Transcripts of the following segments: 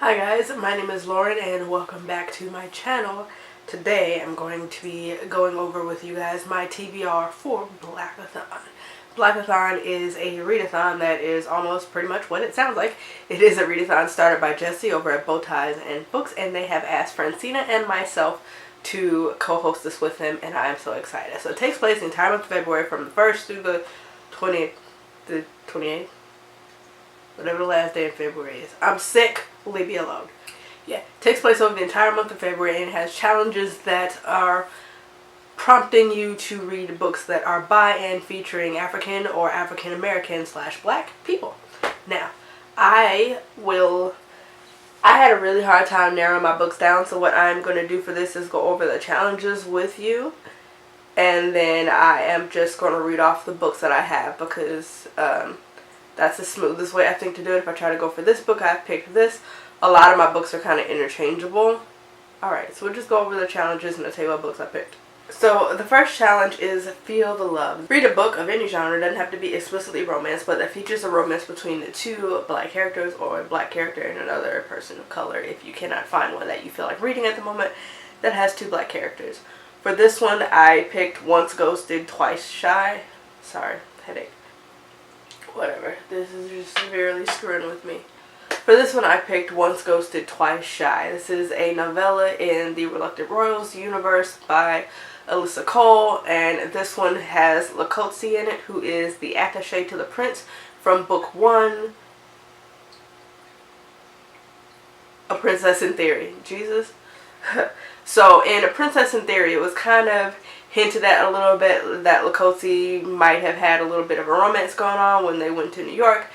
Hi guys, my name is Lauren and welcome back to my channel. Today I'm going to be going over with you guys my TBR for Blackathon. Blackathon is a readathon that is almost pretty much what it sounds like. It is a readathon started by Jesse over at Bowties and Books, and they have asked Francina and myself to co-host this with them, and I am so excited. So it takes place the entire month of February from the 1st through the 28th? Whatever the last day in February is. I'm sick. Leave me alone. Yeah, it takes place over the entire month of February, and it has challenges that are prompting you to read books that are by and featuring African or African American / Black people. Now, I had a really hard time narrowing my books down, so what I'm going to do for this is go over the challenges with you, and then I am just going to read off the books that I have, because that's the smoothest way I think to do it. If I try to go for this book, I've picked this. A lot of my books are kind of interchangeable. Alright, so we'll just go over the challenges and I'll tell you what books I picked. So the first challenge is Feel the Love. Read a book of any genre. It doesn't have to be explicitly romance, but that features a romance between the two Black characters or a Black character and another person of color, if you cannot find one that you feel like reading at the moment that has two Black characters. For this one, I picked Once Ghosted, Twice Shy. Sorry, headache. Whatever. This is just severely screwing with me. For this one, I picked Once Ghosted, Twice Shy. This is a novella in the Reluctant Royals universe by Alyssa Cole, and this one has Lakotsi in it, who is the attaché to the prince from book 1, A Princess in Theory. Jesus. So in A Princess in Theory, it was kind of hinted at a little bit that Lakotsi might have had a little bit of a romance going on when they went to New York,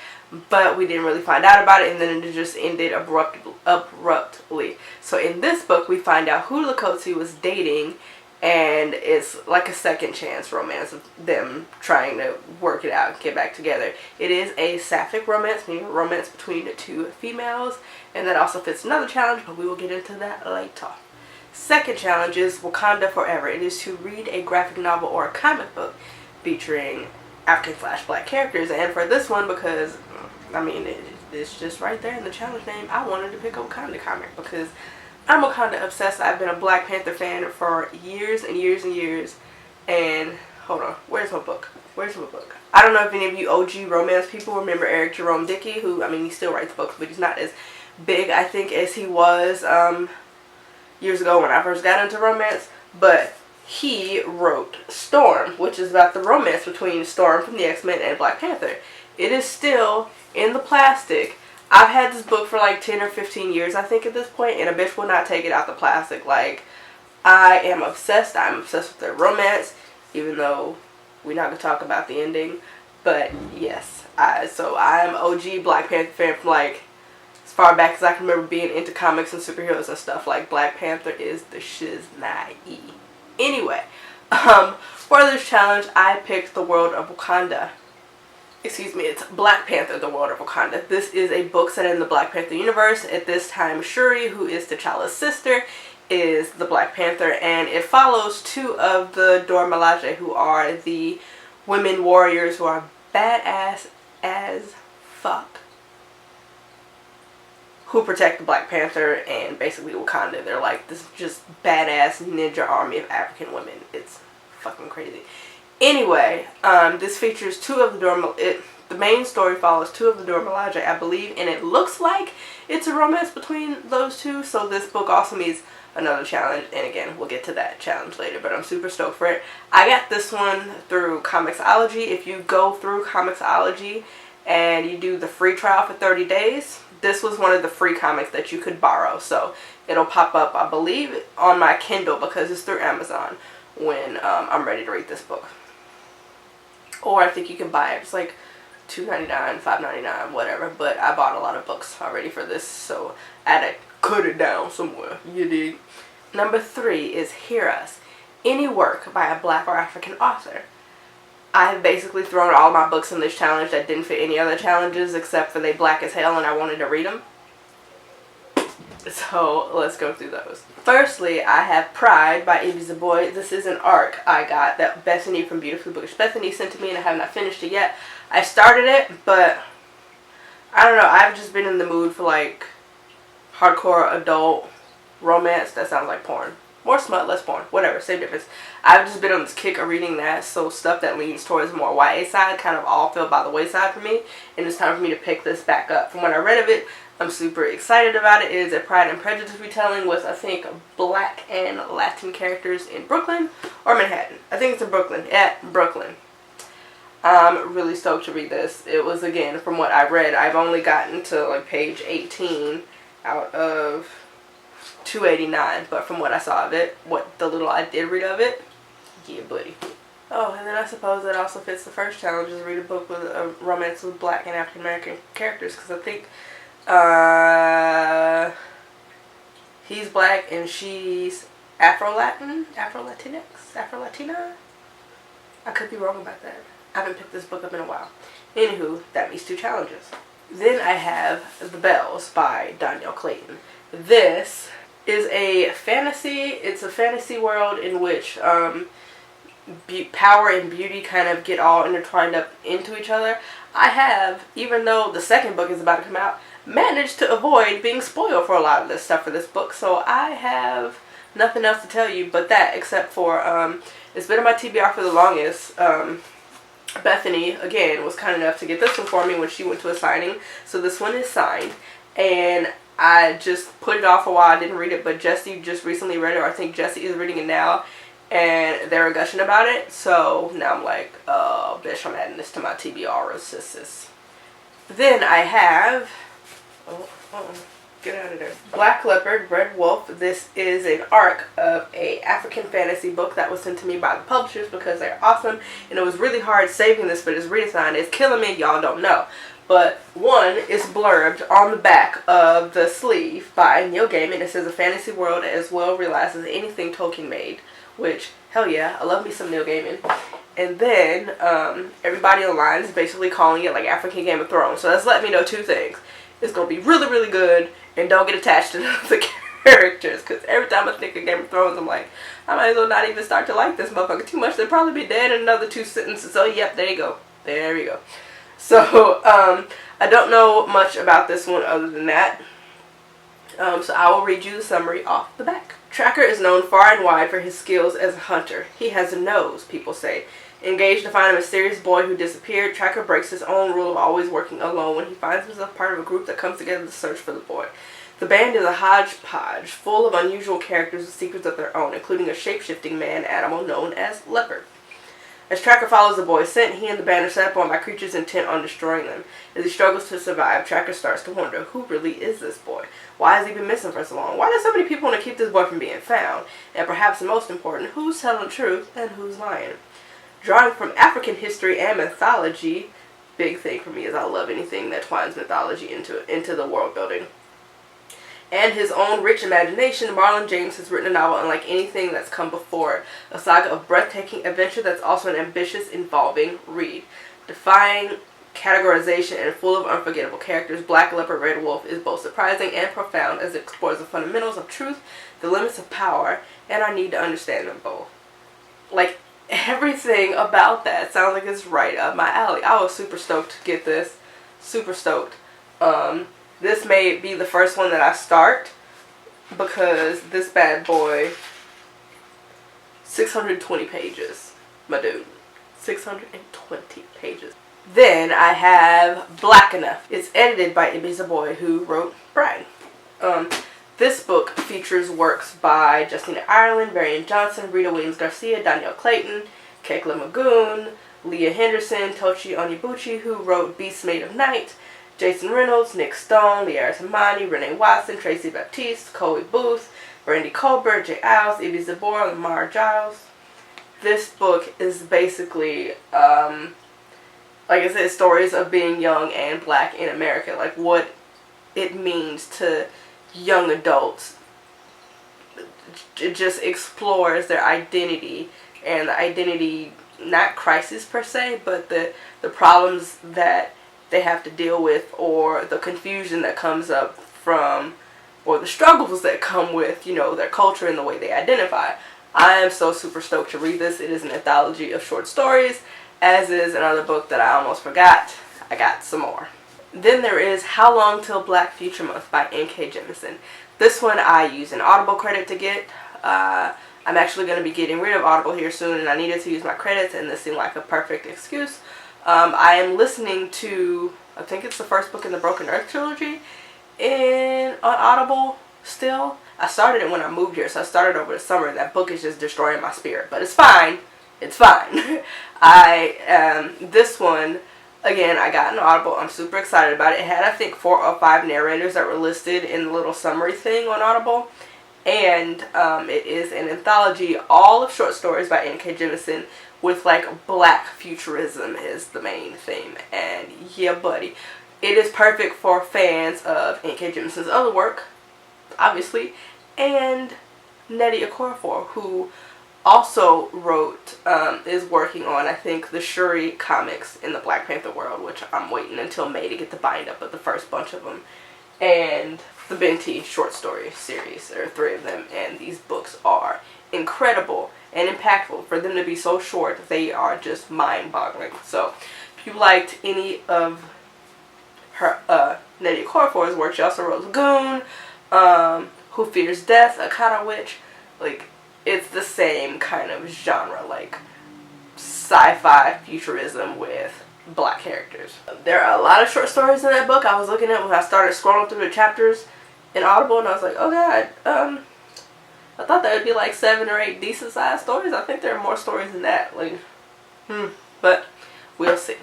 but we didn't really find out about it, and then it just ended abruptly. So in this book, we find out who Lakotsi was dating, and it's like a second chance romance of them trying to work it out and get back together. It is a sapphic romance, meaning a romance between the two females, and that also fits another challenge, but we will get into that later. Second challenge is Wakanda Forever. It is to read a graphic novel or a comic book featuring African / Black characters, and for this one, because I mean it's just right there in the challenge name, I wanted to pick a Wakanda comic because I'm Wakanda obsessed. I've been a Black Panther fan for years and years and years. And hold on, where's my book? Where's my book? I don't know if any of you OG romance people remember Eric Jerome Dickey, who, I mean, he still writes books, but he's not as big, I think, as he was years ago when I first got into romance. But he wrote Storm, which is about the romance between Storm from the X-Men and Black Panther. It is still in the plastic. I've had this book for like 10 or 15 years, I think, at this point, and a bitch will not take it out the plastic. Like, I am obsessed. I'm obsessed with their romance, even though we're not going to talk about the ending. But, yes. So I'm OG Black Panther fan from, like, as far back as I can remember being into comics and superheroes and stuff. Like, Black Panther is the shiznai. Anyway, for this challenge, I picked The World of Wakanda. Excuse me, it's Black Panther, The World of Wakanda. This is a book set in the Black Panther universe. At this time, Shuri, who is T'Challa's sister, is the Black Panther, and it follows two of the Dora Milaje, who are the women warriors who are badass as fuck, who protect the Black Panther and basically Wakanda. They're like this just badass ninja army of African women. It's fucking crazy. Anyway, this features two of the Dora Milaje. The main story follows two of the Dora Milaje, I believe, and it looks like it's a romance between those two. So this book also needs another challenge, and again, we'll get to that challenge later, but I'm super stoked for it. I got this one through Comixology. If you go through Comixology and you do the free trial for 30 days, this was one of the free comics that you could borrow. So it'll pop up, I believe, on my Kindle because it's through Amazon when I'm ready to read this book. Or I think you can buy it. It's like $2.99, $5.99, whatever. But I bought a lot of books already for this, so I had to cut it down somewhere. You dig? Number 3 is Hear Us. Any work by a Black or African author. I have basically thrown all my books in this challenge that didn't fit any other challenges except for they Black as hell and I wanted to read them. So let's go through those. Firstly, I have Pride by Elizabeth Acevedo. This is an arc I got that Bethany from Beautifully Bookish Bethany sent to me, and I have not finished it yet. I started it, but I don't know. I've just been in the mood for like hardcore adult romance. That sounds like porn. More smut, less porn. Whatever, same difference. I've just been on this kick of reading that, so stuff that leans towards more YA side kind of all fell by the wayside for me, and it's time for me to pick this back up. From what I read of it, I'm super excited about it. It is a Pride and Prejudice retelling with, I think, Black and Latin characters in Brooklyn or Manhattan. I think it's in Brooklyn. At Brooklyn. I'm really stoked to read this. It was, again, from what I read, I've only gotten to like page 18 out of 289, but from what I saw of it, what the little I did read of it, yeah, buddy. Oh, and then I suppose that also fits the first challenge, is read a book with a romance with Black and African American characters, because I think he's Black and she's Afro-Latinx, Afro-Latina. I could be wrong about that. I haven't picked this book up in a while. Anywho, that means 2 challenges. Then I have The Bells by Danielle Clayton. This is a fantasy. It's a fantasy world in which power and beauty kind of get all intertwined up into each other. I have, even though the second book is about to come out, managed to avoid being spoiled for a lot of this stuff for this book. So I have nothing else to tell you but that, except for it's been on my TBR for the longest. Bethany, again, was kind enough to get this one for me when she went to a signing. So this one is signed. And I just put it off a while. I didn't read it, but Jesse just recently read it, or I think Jesse is reading it now, and they're gushing about it. So now I'm like, oh, bitch, I'm adding this to my TBR, sis. Then I have, get out of there, Black Leopard, Red Wolf. This is an arc of a African fantasy book that was sent to me by the publishers because they're awesome, and it was really hard saving this for this readathon. It's killing me, y'all don't know. But one is blurbed on the back of the sleeve by Neil Gaiman. It says a fantasy world as well realized as anything Tolkien made. Which, hell yeah, I love me some Neil Gaiman. And then, everybody online is basically calling it like African Game of Thrones. So that's letting me know 2 things. It's going to be really, really good, and don't get attached to the characters. Because every time I think of Game of Thrones, I'm like, I might as well not even start to like this motherfucker too much. They'll probably be dead in another 2 sentences. So, yep, there you go. There we go. So, I don't know much about this one other than that. So I will read you the summary off the back. Tracker is known far and wide for his skills as a hunter. He has a nose, people say. Engaged to find a mysterious boy who disappeared, Tracker breaks his own rule of always working alone when he finds himself part of a group that comes together to search for the boy. The band is a hodgepodge, full of unusual characters with secrets of their own, including a shape-shifting man-animal known as Leopard. As Tracker follows the boy's scent, he and the band are set upon by creatures intent on destroying them. As he struggles to survive, Tracker starts to wonder, who really is this boy? Why has he been missing for so long? Why do so many people want to keep this boy from being found? And perhaps the most important, who's telling the truth and who's lying? Drawing from African history and mythology, big thing for me is I love anything that twines mythology into the world building. And his own rich imagination, Marlon James has written a novel unlike anything that's come before it. A saga of breathtaking adventure that's also an ambitious, involving read. Defying categorization and full of unforgettable characters, Black Leopard, Red Wolf is both surprising and profound as it explores the fundamentals of truth, the limits of power, and our need to understand them both. Like, everything about that sounds like it's right up my alley. I was super stoked to get this. Super stoked. This may be the first one that I start because this bad boy, 620 pages, my dude, 620 pages. Then I have Blackathon. It's edited by Elizabeth Acevedo, who wrote Bride. This book features works by Justina Ireland, Varian Johnson, Rita Williams Garcia, Danielle Clayton, Kekla Magoon, Leah Henderson, Tochi Onyebuchi, who wrote Beast Made of Night, Jason Reynolds, Nick Stone, Liara Tamani, Renee Watson, Tracy Baptiste, Chloe Booth, Brandy Colbert, Jay Iles, Evie Zabor, Lamar Giles. This book is basically, like I said, stories of being young and Black in America. Like what it means to young adults. It just explores their identity and the identity, not crisis per se, but the problems that they have to deal with, or the confusion that comes up from, or the struggles that come with, you know, their culture and the way they identify. I am so super stoked to read this. It is an anthology of short stories, as is another book that I almost forgot. I got some more. Then there is How Long Till Black Future Month by N.K. Jemisin. This one I use an Audible credit to get. I'm actually going to be getting rid of Audible here soon, and I needed to use my credits, and this seemed like a perfect excuse. I am listening to, I think it's the first book in the Broken Earth trilogy on Audible still. I started it when I moved here, so I started over the summer. That book is just destroying my spirit, but it's fine. It's fine. This one, again, I got an Audible. I'm super excited about it. It had, I think, 4 or 5 narrators that were listed in the little summary thing on Audible. And it is an anthology, all of short stories by N.K. Jemisin, with like black futurism is the main theme. And yeah, buddy, it is perfect for fans of N.K. Jemisin's other work, obviously, and Nnedi Okorafor, who also is working on, I think, the Shuri comics in the Black Panther world, which I'm waiting until May to get the bind up of the first bunch of them, and the Binti short story series. There are 3 of them, and these books are incredible and impactful. For them to be so short, they are just mind-boggling. So if you liked any of her Nnedi Okorafor's work, she also wrote Lagoon, Who Fears Death, Akata Witch. Like, it's the same kind of genre, like sci-fi futurism with black characters. There are a lot of short stories in that book. I was looking at when I started scrolling through the chapters in Audible, and I was like, oh god, I thought there would be like 7 or 8 decent sized stories. I think there are more stories than that. Like, but we'll see.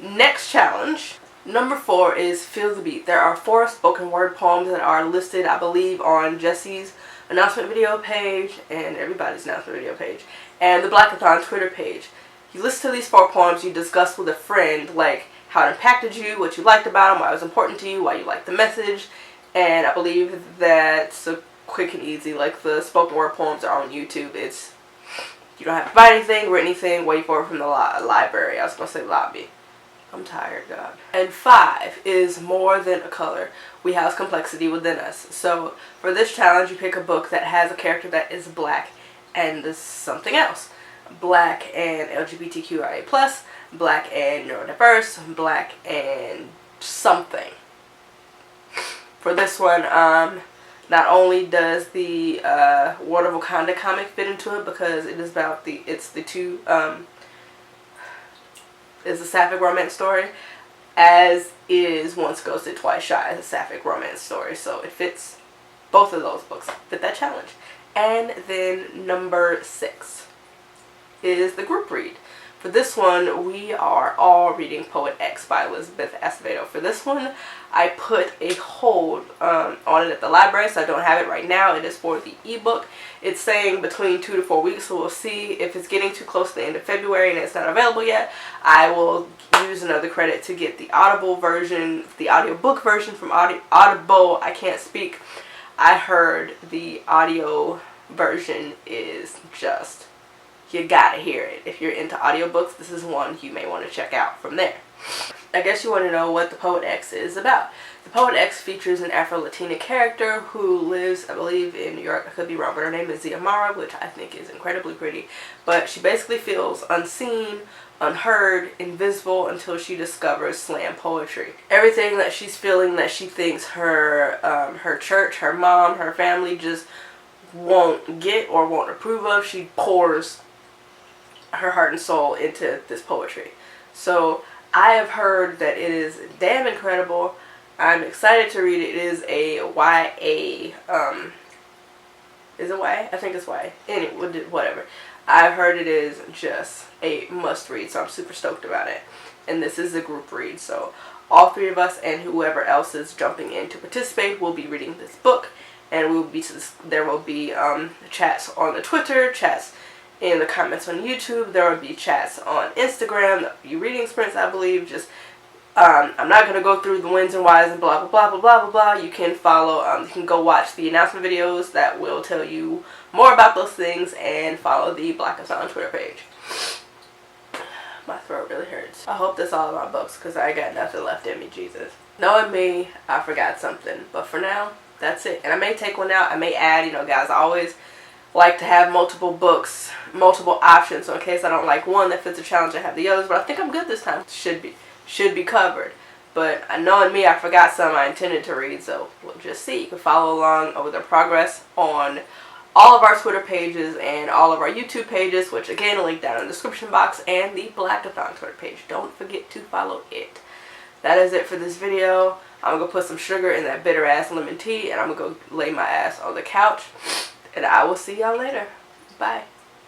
Next challenge, number 4, is Feel the Beat. There are 4 spoken word poems that are listed, I believe, on Jesse's announcement video page and everybody's announcement video page and the Blackathon Twitter page. You listen to these 4 poems, you discuss with a friend like how it impacted you, what you liked about them, why it was important to you, why you liked the message, and I believe that's a quick and easy. Like, the spoken word poems are on YouTube. It's, you don't have to buy anything, read anything, wait for it from the library. I was going to say lobby. I'm tired, God. And 5 is More Than a Color. We House Complexity Within Us. So for this challenge, you pick a book that has a character that is black and is something else. Black and LGBTQIA+, black and neurodiverse, black and something. For this one, not only does the World of Wakanda comic fit into it, because it is about it's a sapphic romance story, as is Once Ghosted Twice Shy as a sapphic romance story. So it fits, both of those books fit that challenge. And then number 6 is the group read. For this one, we are all reading Poet X by Elizabeth Acevedo. For this one, I put a hold on it at the library, so I don't have it right now. It is for the ebook. It's saying between 2 to 4 weeks, so we'll see. If it's getting too close to the end of February and it's not available yet, I will use another credit to get the Audible version, the audiobook version from Audible. I can't speak. I heard the audio version is just, you gotta hear it. If you're into audiobooks, this is one you may want to check out from there. I guess you want to know what the Poet X is about. The Poet X features an Afro-Latina character who lives, I believe, in New York. I could be wrong, but her name is Ziamara, which I think is incredibly pretty. But she basically feels unseen, unheard, invisible until she discovers slam poetry. Everything that she's feeling that she thinks her church, her mom, her family just won't get or won't approve of, she pours her heart and soul into this poetry. So I have heard that it is damn incredible. I'm excited to read it. It is a YA, is it YA? I think it's YA. Anyway, whatever. I've heard it is just a must read, so I'm super stoked about it. And this is a group read, so all 3 of us and whoever else is jumping in to participate will be reading this book. And there will be chats on the Twitter, chats in the comments on YouTube. There will be chats on Instagram. There will be reading sprints, I believe. Just I'm not going to go through the wins and whys and blah, blah, blah, blah, blah, blah, blah. You can follow, you can go watch the announcement videos that will tell you more about those things, and follow the Blackathon Twitter page. My throat really hurts. I hope that's all of my books, because I got nothing left in me, Jesus. Knowing me, I forgot something. But for now, that's it. And I may take one out. I may add, guys, I always like to have multiple books, multiple options. So in case I don't like one that fits the challenge, I have the others. But I think I'm good this time. Should be covered. But knowing me, I forgot some I intended to read, so we'll just see. You can follow along with our progress on all of our Twitter pages and all of our YouTube pages, which again, link down in the description box, and the Blackathon Twitter page. Don't forget to follow it. That is it for this video. I'm going to put some sugar in that bitter ass lemon tea, and I'm going to go lay my ass on the couch, and I will see y'all later. Bye.